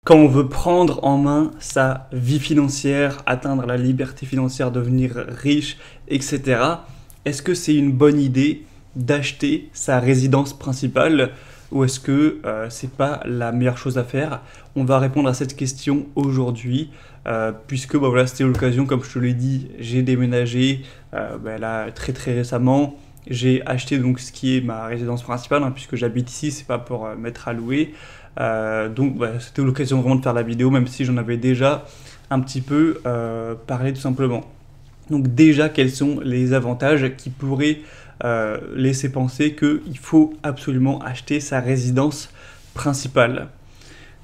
Quand on veut prendre en main sa vie financière, atteindre la liberté financière, devenir riche, etc., est-ce que c'est une bonne idée d'acheter sa résidence principale ou est-ce que c'est pas la meilleure chose à faire? On va répondre à cette question aujourd'hui puisque bah, voilà, c'était l'occasion, comme je te l'ai dit, j'ai déménagé là très très récemment. J'ai acheté donc ce qui est ma résidence principale puisque j'habite ici, c'est pas pour mettre à louer. Donc c'était l'occasion vraiment de faire la vidéo, même si j'en avais déjà un petit peu parlé tout simplement. Donc déjà, quels sont les avantages qui pourraient laisser penser qu'il faut absolument acheter sa résidence principale?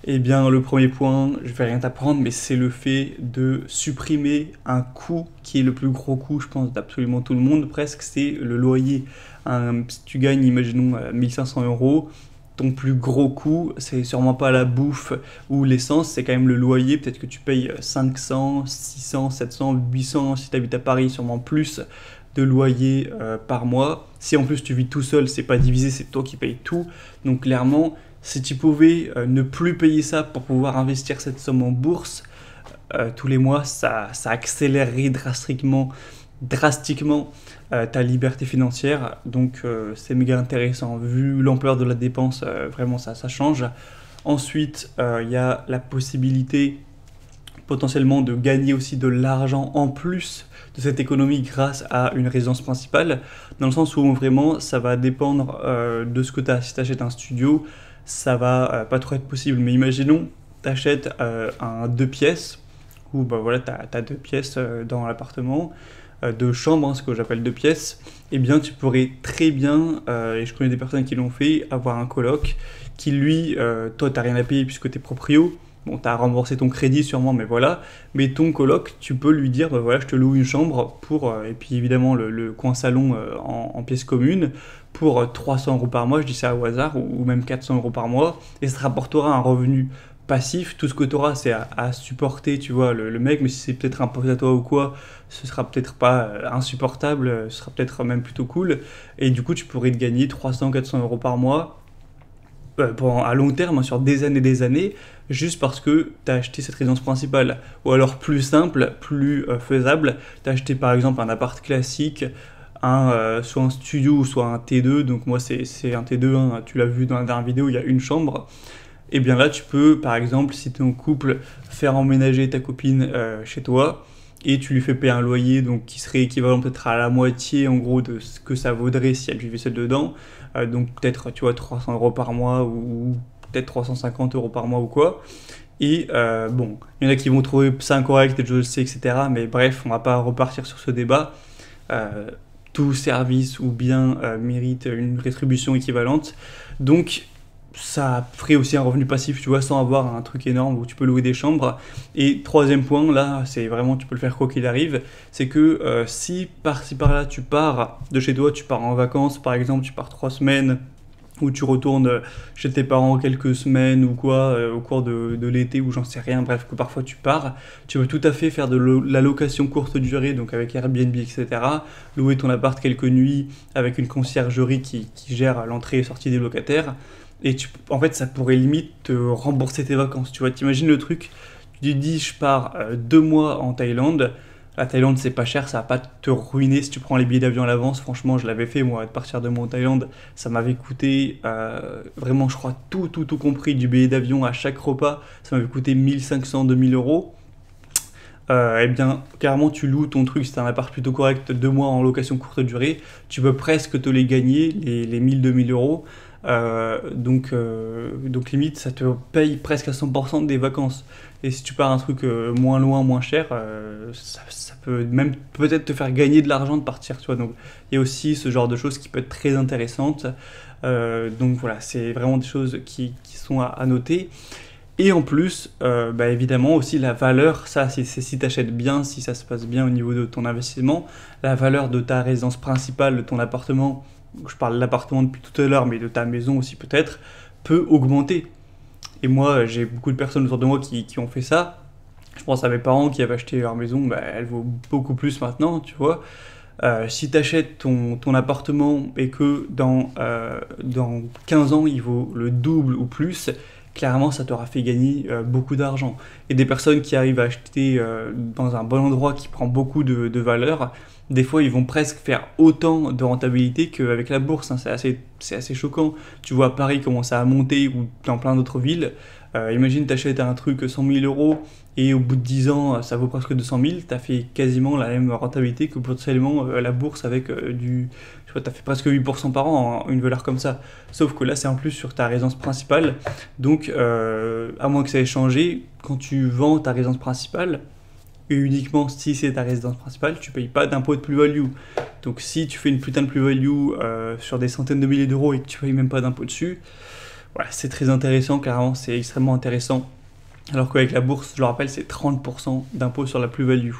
Eh bien, le premier point, je vais rien t'apprendre, mais c'est le fait de supprimer un coût qui est le plus gros coût, je pense, d'absolument tout le monde, presque, c'est le loyer. Si tu gagnes, imaginons, 1500 euros, ton plus gros coût, c'est sûrement pas la bouffe ou l'essence, c'est quand même le loyer. Peut-être que tu payes 500, 600, 700, 800 si tu habites à Paris, sûrement plus de loyer par mois. Si en plus tu vis tout seul, c'est pas divisé, c'est toi qui payes tout. Donc clairement, si tu pouvais ne plus payer ça pour pouvoir investir cette somme en bourse tous les mois, ça accélérerait drastiquement ta liberté financière. Donc c'est méga intéressant. Vu l'ampleur de la dépense, vraiment ça change. Ensuite, il y a la possibilité potentiellement de gagner aussi de l'argent en plus de cette économie grâce à une résidence principale, dans le sens où vraiment ça va dépendre de ce que tu as. Si tu achètes un studio, ça va pas trop être possible, mais imaginons tu achètes un 2 pièces, où bah voilà, tu as 2 pièces dans l'appartement, 2 chambres, ce que j'appelle 2 pièces, et bien tu pourrais très bien, et je connais des personnes qui l'ont fait, avoir un coloc qui lui, toi t'as rien à payer puisque t'es proprio. Bon, t'as remboursé ton crédit sûrement, mais voilà. Mais ton coloc, tu peux lui dire, bah voilà, je te loue une chambre pour, et puis évidemment le coin salon en pièce commune, pour 300 euros par mois, je dis ça au hasard, ou même 400 euros par mois, et ça te rapportera un revenu passif. Tout ce que tu auras, c'est à supporter, tu vois, le mec, mais si c'est peut-être un pote à toi ou quoi, ce sera peut-être pas insupportable, ce sera peut-être même plutôt cool. Et du coup, tu pourrais te gagner 300-400 euros par mois à long terme, sur des années, juste parce que tu as acheté cette résidence principale. Ou alors plus simple, plus faisable, tu as acheté par exemple un appart classique, soit un studio, soit un T2, donc moi c'est un T2, tu l'as vu dans la dernière vidéo, il y a une chambre. Et bien là, tu peux, par exemple, si tu es en couple, faire emménager ta copine chez toi et tu lui fais payer un loyer donc qui serait équivalent peut-être à la moitié en gros de ce que ça vaudrait si elle vivait seule dedans. Donc peut-être, tu vois, 300 euros par mois ou peut-être 350 euros par mois ou quoi. Et bon, il y en a qui vont trouver ça incorrect, je le sais, etc. Mais bref, on va pas repartir sur ce débat. Tout service ou bien mérite une rétribution équivalente. Donc ça ferait aussi un revenu passif, tu vois, sans avoir un truc énorme où tu peux louer des chambres. Et troisième point, là, c'est vraiment, tu peux le faire quoi qu'il arrive, c'est que si par-ci par-là tu pars de chez toi, tu pars en vacances, par exemple, tu pars 3 semaines, ou tu retournes chez tes parents quelques semaines ou quoi, au cours de l'été ou j'en sais rien, bref, que parfois tu pars, tu peux tout à fait faire de la location courte durée, donc avec Airbnb, etc., louer ton appart quelques nuits avec une conciergerie qui gère l'entrée et sortie des locataires. Et en fait, ça pourrait limite te rembourser tes vacances. Tu vois, t'imagines le truc, tu te dis, je pars 2 mois en Thaïlande. La Thaïlande, c'est pas cher, ça va pas te ruiner si tu prends les billets d'avion à l'avance. Franchement, je l'avais fait, moi, de partir 2 mois en Thaïlande. Ça m'avait coûté, vraiment, je crois, tout compris, du billet d'avion à chaque repas. Ça m'avait coûté 1500-2000 euros. Eh bien, carrément, tu loues ton truc, c'est un appart plutôt correct, 2 mois en location courte durée. Tu peux presque te les gagner, les 1000-2000 euros. Donc limite, ça te paye presque à 100% des vacances. Et si tu pars un truc moins loin, moins cher, ça peut même peut-être te faire gagner de l'argent de partir, tu vois. Donc il y a aussi ce genre de choses qui peut être très intéressante. Donc voilà, c'est vraiment des choses qui sont à noter. Et en plus, évidemment aussi la valeur, ça c'est si tu achètes bien, si ça se passe bien au niveau de ton investissement, la valeur de ta résidence principale, de ton appartement, je parle de l'appartement depuis tout à l'heure, mais de ta maison aussi peut-être, peut augmenter. Et moi, j'ai beaucoup de personnes autour de moi qui ont fait ça. Je pense à mes parents qui avaient acheté leur maison, elle vaut beaucoup plus maintenant, tu vois. Si tu achètes ton appartement et que dans 15 ans, il vaut le double ou plus, clairement ça t'aura fait gagner beaucoup d'argent. Et des personnes qui arrivent à acheter dans un bon endroit qui prend beaucoup de valeur, des fois ils vont presque faire autant de rentabilité qu'avec la bourse, hein. C'est assez choquant. Tu vois Paris commencer à monter ou dans plein d'autres villes. Imagine t'achètes un truc 100 000 euros et au bout de 10 ans ça vaut presque 200 000, t'as fait quasiment la même rentabilité que potentiellement la bourse avec je sais pas, t'as fait presque 8% par an, hein, une valeur comme ça. Sauf que là c'est en plus sur ta résidence principale, donc à moins que ça ait changé, quand tu vends ta résidence principale, et uniquement si c'est ta résidence principale, tu payes pas d'impôt de plus-value. Donc si tu fais une putain de plus-value sur des centaines de milliers d'euros et que tu payes même pas d'impôt dessus, voilà, c'est très intéressant, clairement, c'est extrêmement intéressant. Alors qu'avec la bourse, je le rappelle, c'est 30% d'impôt sur la plus-value.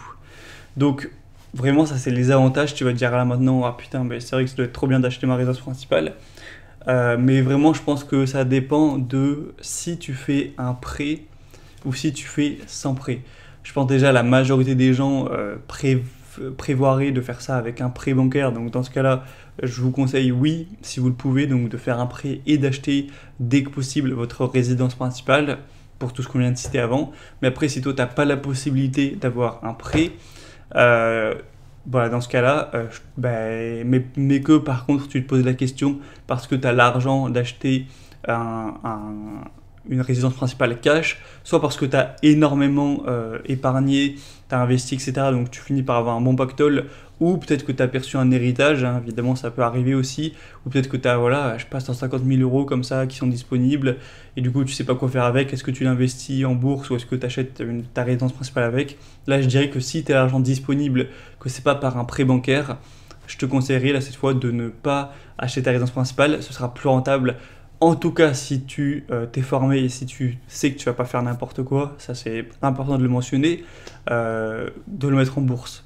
Donc vraiment, ça c'est les avantages. Tu vas te dire là maintenant, ah putain, mais c'est vrai que ça doit être trop bien d'acheter ma résidence principale. Mais vraiment, je pense que ça dépend de si tu fais un prêt ou si tu fais sans prêt. Je pense déjà la majorité des gens prévoiraient de faire ça avec un prêt bancaire. Donc dans ce cas-là, je vous conseille, oui, si vous le pouvez, donc de faire un prêt et d'acheter dès que possible votre résidence principale pour tout ce qu'on vient de citer avant. Mais après, si toi, tu n'as pas la possibilité d'avoir un prêt, voilà, dans ce cas-là, mais que par contre, tu te poses la question parce que tu as l'argent d'acheter une résidence principale cash, soit parce que tu as énormément épargné, tu as investi, etc. Donc tu finis par avoir un bon pactole, ou peut-être que tu as perçu un héritage, hein, évidemment ça peut arriver aussi, ou peut-être que tu as, voilà, je sais pas, 150 000 euros comme ça qui sont disponibles, et du coup tu sais pas quoi faire avec, est-ce que tu l'investis en bourse ou est-ce que tu achètes ta résidence principale avec. Là je dirais que si tu as l'argent disponible, que c'est pas par un prêt bancaire, je te conseillerais là cette fois de ne pas acheter ta résidence principale, ce sera plus rentable. En tout cas, si tu t'es formé et si tu sais que tu vas pas faire n'importe quoi, ça c'est important de le mentionner, de le mettre en bourse.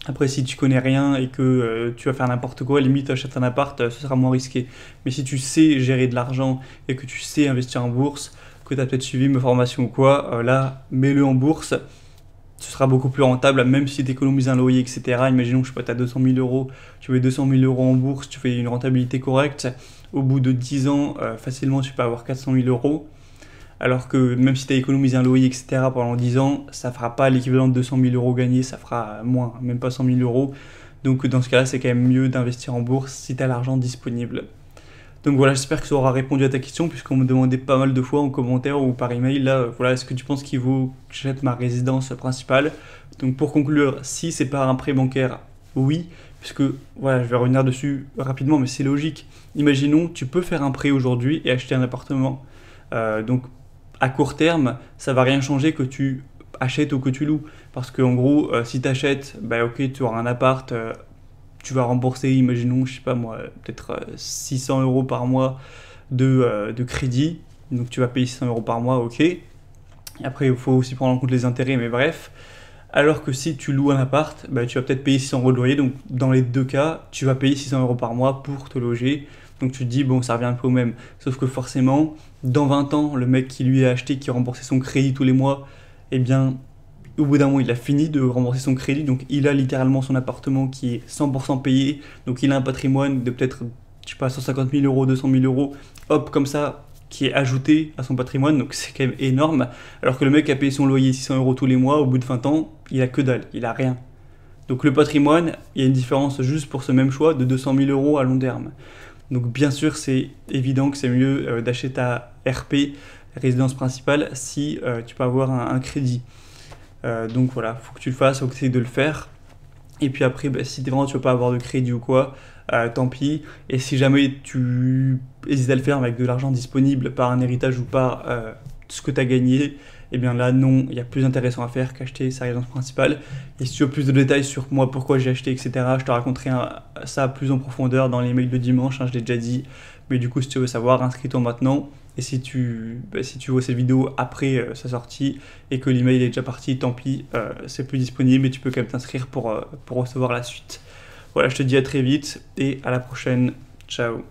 Après, si tu connais rien et que tu vas faire n'importe quoi, limite achète un appart, ce sera moins risqué. Mais si tu sais gérer de l'argent et que tu sais investir en bourse, que tu as peut-être suivi mes formations ou quoi, là, mets-le en bourse. Ce sera beaucoup plus rentable, même si tu économises un loyer, etc. Imaginons que je sais pas, tu as 200 000 euros, tu mets 200 000 euros en bourse, tu fais une rentabilité correcte. Au bout de 10 ans, facilement, tu peux avoir 400 000 euros. Alors que même si tu as économisé un loyer, etc. pendant 10 ans, ça ne fera pas l'équivalent de 200 000 euros gagnés, ça fera moins, même pas 100 000 euros. Donc dans ce cas-là, c'est quand même mieux d'investir en bourse si tu as l'argent disponible. Donc voilà, j'espère que ça aura répondu à ta question, puisqu'on me demandait pas mal de fois en commentaire ou par email, là, voilà, est-ce que tu penses qu'il vaut que j'achète ma résidence principale? Donc pour conclure, si c'est par un prêt bancaire, oui, puisque, voilà, je vais revenir dessus rapidement, mais c'est logique. Imaginons, tu peux faire un prêt aujourd'hui et acheter un appartement. Donc à court terme, ça va rien changer que tu achètes ou que tu loues. Parce qu'en gros, si tu achètes, bah ok, tu auras un appart, tu vas rembourser, imaginons, je sais pas moi, peut-être 600 euros par mois de crédit. Donc tu vas payer 600 euros par mois, ok. Et après, il faut aussi prendre en compte les intérêts, mais bref. Alors que si tu loues un appart, bah, tu vas peut-être payer 600 euros de loyer. Donc dans les deux cas, tu vas payer 600 euros par mois pour te loger. Donc tu te dis, bon, ça revient un peu au même. Sauf que forcément, dans 20 ans, le mec qui lui a acheté, qui remboursait son crédit tous les mois, eh bien, au bout d'un mois, il a fini de rembourser son crédit. Donc il a littéralement son appartement qui est 100% payé. Donc il a un patrimoine de peut-être, je sais pas, 150 000 euros, 200 000 euros, hop, comme ça, qui est ajouté à son patrimoine. Donc c'est quand même énorme. Alors que le mec a payé son loyer 600 euros tous les mois, au bout de 20 ans, il a que dalle, il a rien. Donc le patrimoine, il y a une différence juste pour ce même choix de 200 000 euros à long terme. Donc bien sûr, c'est évident que c'est mieux d'acheter ta RP, résidence principale, si tu peux avoir un crédit. Donc voilà, il faut que tu le fasses, il faut que tu essayes de le faire. Et puis après, bah, si vraiment tu ne veux pas avoir de crédit ou quoi, tant pis. Et si jamais tu hésites à le faire avec de l'argent disponible par un héritage ou par ce que tu as gagné, eh bien là non, il y a plus intéressant à faire qu'acheter sa résidence principale. Et si tu veux plus de détails sur moi, pourquoi j'ai acheté, etc., je te raconterai ça plus en profondeur dans les mails de dimanche, hein, je l'ai déjà dit. Mais du coup, si tu veux savoir, inscris-toi maintenant. Et si tu vois cette vidéo après sa sortie et que l'email est déjà parti, tant pis, c'est plus disponible et tu peux quand même t'inscrire pour recevoir la suite. Voilà, je te dis à très vite et à la prochaine. Ciao.